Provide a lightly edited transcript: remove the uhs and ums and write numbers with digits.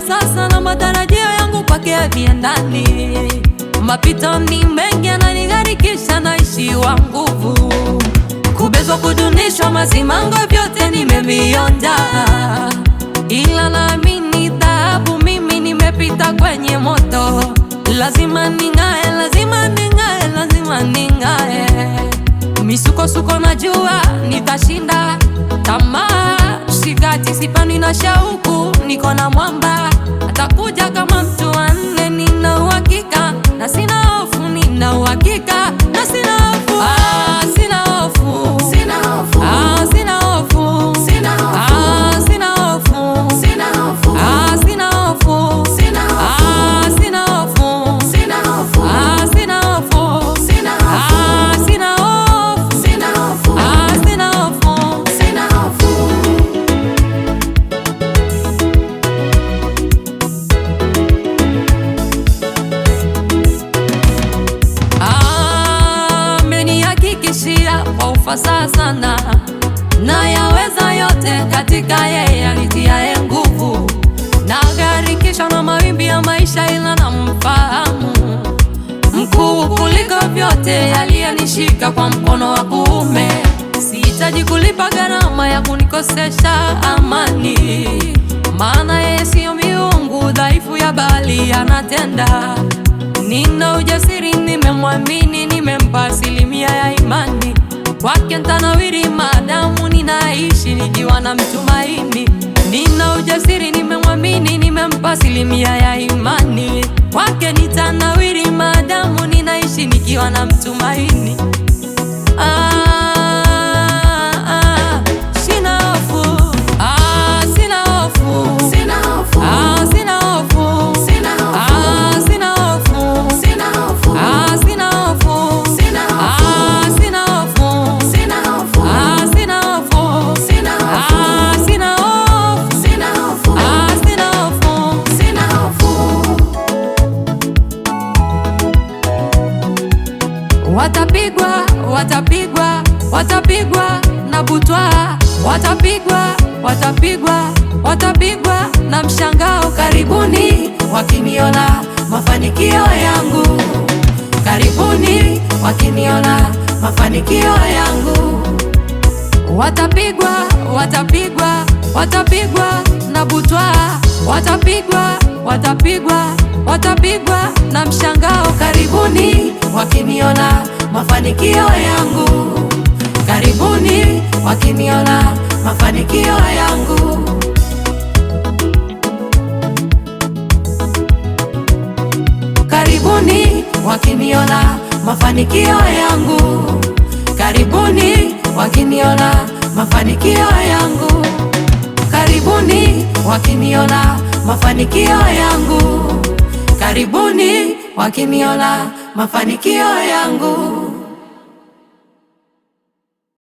sasa na matarajio yangu kwake viendani. Mapito ni mengi yananigharikisha, naishiwa nguvu. Kubezwa, kudunishwa, masimango vyote nimevionja, ila naamini dhahabu mimi nimepita kwenye moto. Lazima ning'ae, lazima ning'ae, lazima ning'ae. Misukosuko najua nitashinda, tamaa shikati, sipani na shauku, niko na mwamba atakuja kama mtu wa nne. Nina uhakika na sina hofu, nina uhakika na sina hofu. Sina hofu, sina hofu, sina hofu, sina hofu, sina hofu, sina hofu, sina hofu, sina hofu, sina hofu, sina hofu, sina hofu, sina hofu, sina hofu, sina hofu, sina hofu, sina hofu. Amenihakikishia kwa ufasaha sana, na yaweza yote katika yeye anitiaye nguvu. Nagharikishwa na mawimbi ya maisha, ila namfahamu mkuu kuliko vyote, aliyenishika kwa mkono wa kuume. Sihitaji kulipa gharama ya kunikosesha amani, maana yeye siyo miungu dhaifu ya bali anatenda. Nina ujasiri, nimemwamini, nimempa asilimia ya imani. Kwake nitanawiri maadamu ninaishi nikiwa na mtumaini. Nina ujasiri, nimemwamini, nimempa asilimia ya imani. Kwake nitanawiri maadamu ninaishi nikiwa na mtumaini. Sina hofu, sina hofu, sina hofu, sina hofu, sina hofu, sina hofu, sina hofu, sina hofu, sina hofu, sina hofu, sina hofu, sina hofu, sina hofu, sina hofu, sina hofu, sina hofu, sina hofu. Watapigwa, watapigwa, watapigwa na butwa, watapigwa, watapigwa, watapigwa na mshangao. Karibuni wakiniona mafanikio yangu, karibuni wakiniona mafanikio yangu. Watapigwa, watapigwa, watapigwa na butwa, watapigwa, watapigwa, watapigwa na mshangao. Karibuni wakiniona mafanikio yangu, karibuni wakiniona mafanikio yangu. Karibuni wakiniona mafanikio yangu, karibuni wakiniona mafanikio yangu. Karibuni wakiniona mafanikio yangu, karibuni wakiniona mafanikio yangu.